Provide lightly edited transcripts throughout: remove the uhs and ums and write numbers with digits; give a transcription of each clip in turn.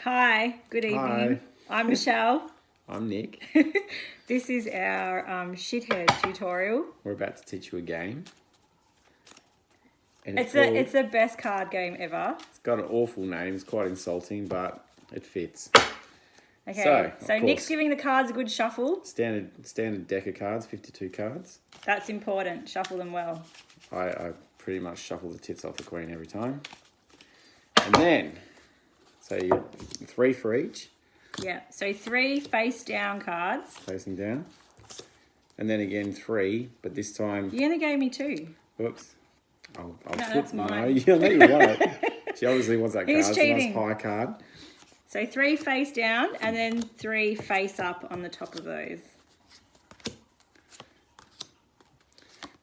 Hi, good evening. Hi. I'm Michelle. I'm Nick. This is our Shithead tutorial. We're about to teach you a game. And It's the best card game ever. It's got an awful name. It's quite insulting, but it fits. Okay, so of Nick's course, giving the cards a good shuffle. standard deck of cards, 52 cards. That's important. Shuffle them well. I pretty much shuffle the tits off the queen every time. And then, so you 3 for each. Yeah, so 3 face down cards. Facing down. And then again 3, but this time... You only gave me 2. Whoops. That's mine. No, you know you want it. She obviously wants that He's card. cheating. It's a nice high card. So 3 face down and then 3 face up on the top of those.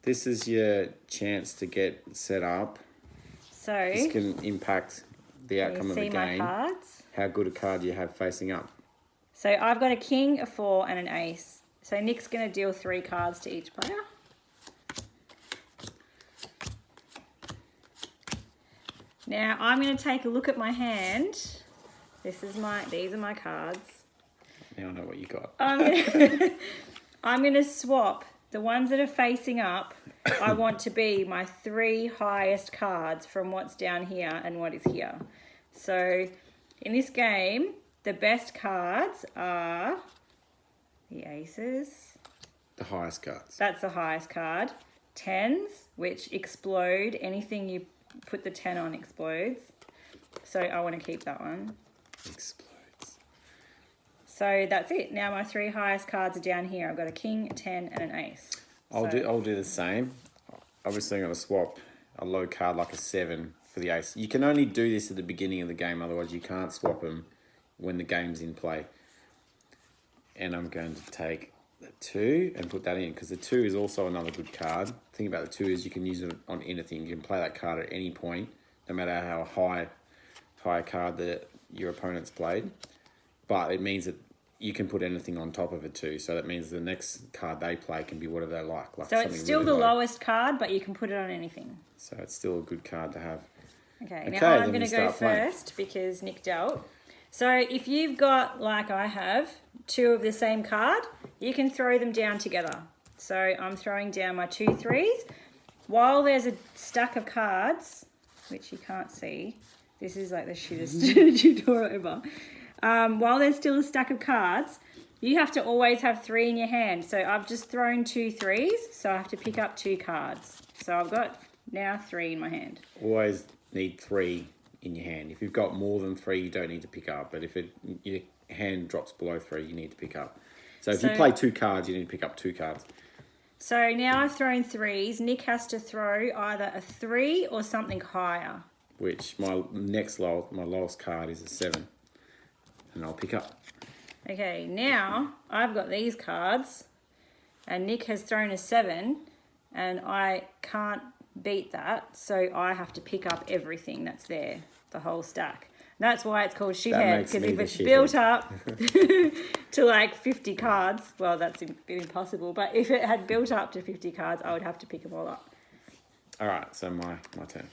This is your chance to get set up. So This can impact the outcome of the see my game. cards? How good a card you have facing up. So I've got a king, a 4 and an ace. So Nick's going to deal 3 cards to each player. Now I'm going to take a look at my hand. These are my cards. Now I know what you got. I'm going to swap the ones that are facing up. I want to be my 3 highest cards from what's down here and what is here. So in this game, the best cards are the aces. The highest cards. That's the highest card. 10s, which explode. Anything you put the 10 on explodes. So I want to keep that one. Explodes. So that's it. Now my 3 highest cards are down here. I've got a king, a 10, and an ace. I'll do the same. Obviously I'm going to swap a low card like a 7 for the ace. You can only do this at the beginning of the game, otherwise you can't swap them when the game's in play. And I'm going to take the 2 and put that in, because the 2 is also another good card. The thing about the 2 is you can use it on anything. You can play that card at any point, no matter how high a card that your opponent's played. But it means that you can put anything on top of it too. So that means the next card they play can be whatever they like So it's still really the low. lowest card, but you can put it on anything. So it's still a good card to have. Okay, now I'm going to go playing. first because Nick dealt. So if you've got, like I have, 2 of the same card, you can throw them down together. So I'm throwing down my 2 3s. While there's a stack of cards, which you can't see, this is like the shittest tutorial ever. While there's still a stack of cards, you have to always have 3 in your hand. So I've just thrown 2 3s, so I have to pick up 2 cards. So I've got now 3 in my hand. Always need 3 in your hand. If you've got more than 3, you don't need to pick up. But if your hand drops below 3, you need to pick up. So if you play 2 cards, you need to pick up 2 cards. So now I've thrown 3s. Nick has to throw either a 3 or something higher. Which my lowest card is a 7. And I'll pick up. Okay, now I've got these cards and Nick has thrown a 7 and I can't beat that, so I have to pick up everything that's there, the whole stack. And that's why it's called Shithead, because if it's built up to like 50 cards, well, that's a bit impossible, but if it had built up to 50 cards, I would have to pick them all up. All right, so my turn.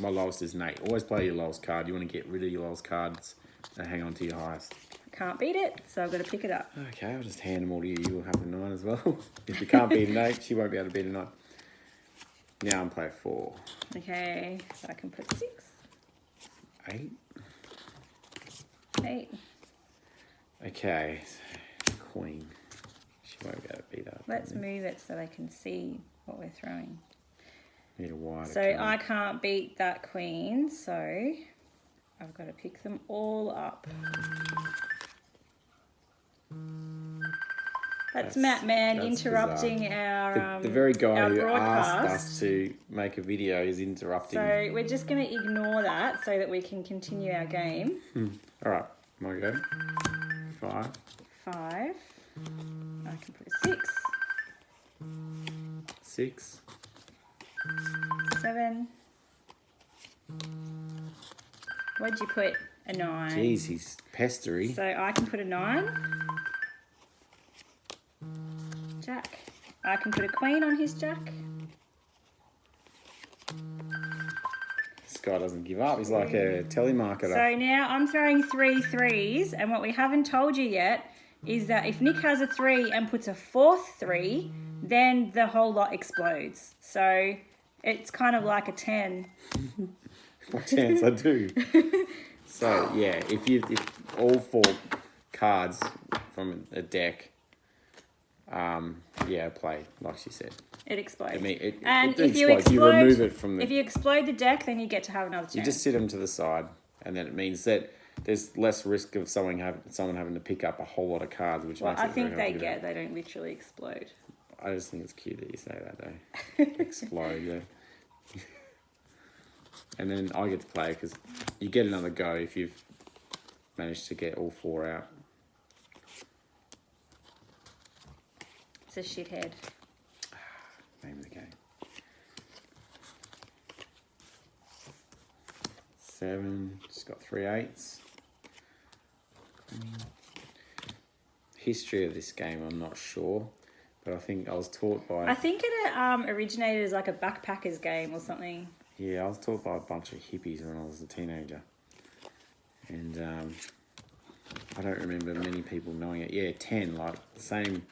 My lowest is an 8. Always play your lowest card. You want to get rid of your lowest cards and hang on to your highest. Can't beat it, so I've got to pick it up. Okay, I'll just hand them all to you. You will have a 9 as well. If you can't beat an 8, she won't be able to beat a 9. Now I'm playing 4. Okay, so I can put 6. 8. 8. Okay, queen. She won't be able to beat that. Let's move it so they can see what we're throwing. Need a wider So card. I can't beat that queen, so I've got to pick them all up. That's Matt Mann interrupting bizarre. our the very guy our who broadcast. asked us to make a video is interrupting. So we're just going to ignore that so that we can continue our game. All right, my go. 5. 5. I can put a 6. 6. 7. What'd you put? A 9. Jeez, he's pestery. So I can put a 9. Jack. I can put a queen on his jack. guy doesn't give up. He's like a telemarketer. So now I'm throwing 3 threes, and what we haven't told you yet is that if Nick has a 3 and puts a 4th 3, then the whole lot explodes. So it's kind of like a 10. What chance I do? So yeah, if all 4 cards from a deck, play like she said. It explodes. I mean, if you explode. You remove it from the. If you explode the deck, then you get to have another turn. You just sit them to the side, and then it means that there's less risk of someone having to pick up a whole lot of cards, which makes it very hard to do that. They don't literally explode. I just think it's cute that you say that though. Explode, yeah. And then I get to play because you get another go if you've managed to get all 4 out. It's a shithead. Name of the game. 7. Just got 3 8s. History of this game, I'm not sure, but I think I was taught by. I think it originated as like a backpackers game or something. Yeah, I was taught by a bunch of hippies when I was a teenager, and I don't remember many people knowing it. Yeah, 10, like the same.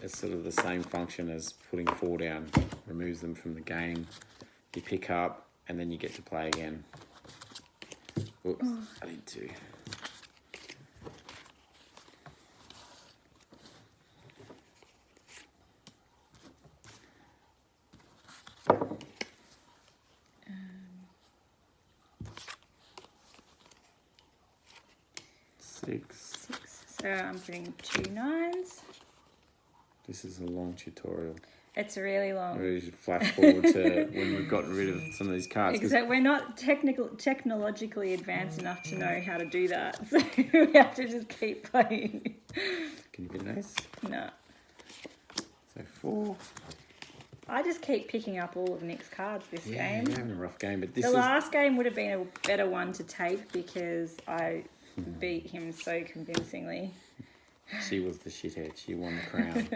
It's sort of the same function as putting 4 down. Removes them from the game. You pick up, and then you get to play again. Oops, I need 2. Six. So I'm putting 2 9s. This is a long tutorial. It's really long. We should flash forward to when we've gotten rid of some of these cards. Except we're not technologically advanced enough to know how to do that. So we have to just keep playing. Can you be nice? No. So 4. I just keep picking up all of Nick's cards this game. You're having a rough game, but this The last game would have been a better one to tape because I beat him so convincingly. She was the shithead. She won the crown.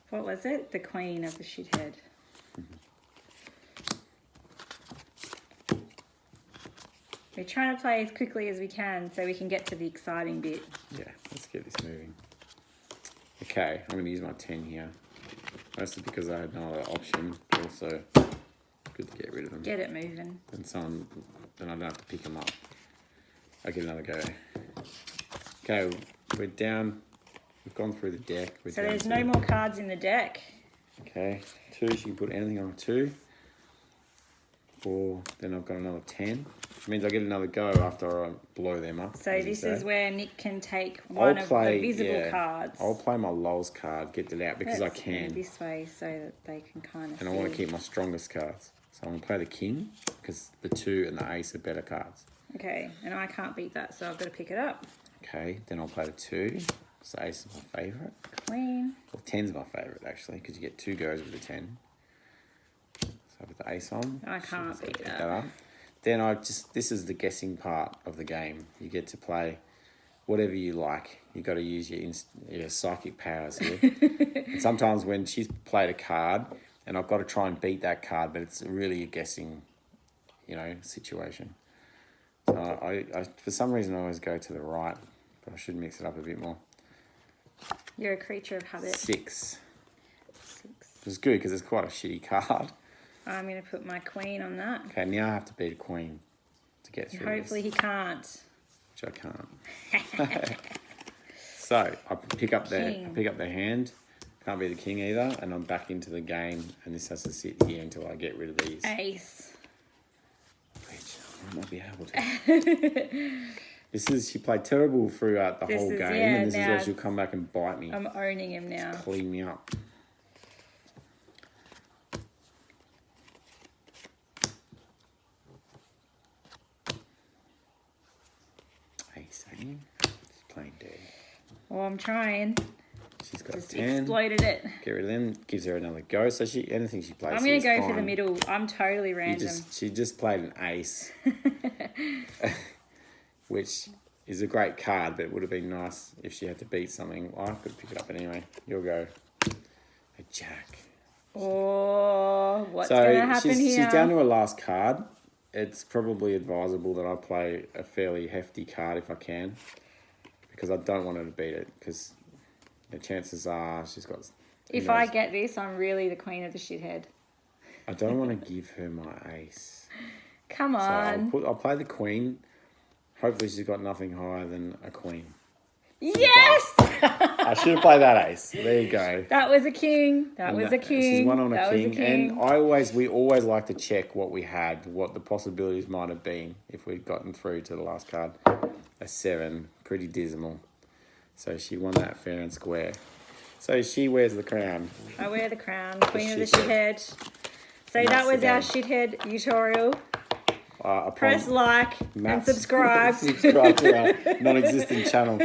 What was it? The queen of the shithead. We're trying to play as quickly as we can so we can get to the exciting bit. Yeah, let's get this moving. Okay, I'm going to use my 10 here. Mostly because I had no other option, but also good to get rid of them. Get it moving. Then I don't have to pick them up. I get another go. Okay, we're down. We've gone through the deck. So there's no more cards in the deck. Okay, 2, so you can put anything on a 2. 4, then I've got another 10. Which means I get another go after I blow them up. So this is where Nick can take one of the visible cards. I'll play my lulls card, get it out because Let's I can. move this way so that they can kind of And see. I want to keep my strongest cards. So I'm going to play the king because the 2 and the ace are better cards. Okay, and I can't beat that, so I've got to pick it up. Okay, then I'll play the 2. So ace is my favourite. Queen. Well, 10's my favourite actually because you get 2 goes with the 10. So I put the ace on. I can't beat Pick that. that up. Then this is the guessing part of the game. You get to play whatever you like. You got to use your psychic powers here. And sometimes when she's played a card, and I've got to try and beat that card, but it's really a guessing, situation. So I for some reason I always go to the right, but I should mix it up a bit more. You're a creature of habit. 6. 6. It's good because it's quite a shitty card. I'm going to put my queen on that. Okay, now I have to beat a queen to get through Hopefully this. he can't. Which I can't. So I pick up the hand. Can't be the king either, and I'm back into the game, and this has to sit here until I get rid of these. Ace. Which I might not be able to. She played terrible throughout the whole game, and this is where she'll come back and bite me. I'm owning him now. Just clean me up. Ace, eh? She's playing dirty. Well, I'm trying. She's got Just 10. exploded it. Get rid of them. Gives her another go. So anything she plays. I'm going to go for the middle. I'm totally random. She just played an ace, which is a great card, but it would have been nice if she had to beat something. Well, I could pick it up anyway. You'll go. A jack. Oh, what's So going to happen here? she's down to her last card. It's probably advisable that I play a fairly hefty card if I can, because I don't want her to beat it, because the chances are she's got... If I get this, I'm really the queen of the shithead. I don't want to give her my ace. Come on. So I'll play the queen. Hopefully she's got nothing higher than a queen. Yes! I should have played that ace. There you go. That was a king. That was a king. She's one on a That was king. And we always like to check what we had, what the possibilities might have been if we'd gotten through to the last card. A 7. Pretty dismal. So she won that fair and square. So she wears the crown. I wear the crown. Queen of the shithead. So that was our shithead tutorial. Press like and subscribe. Subscribe to our non-existent channel.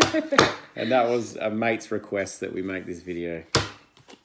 And that was a mate's request that we make this video.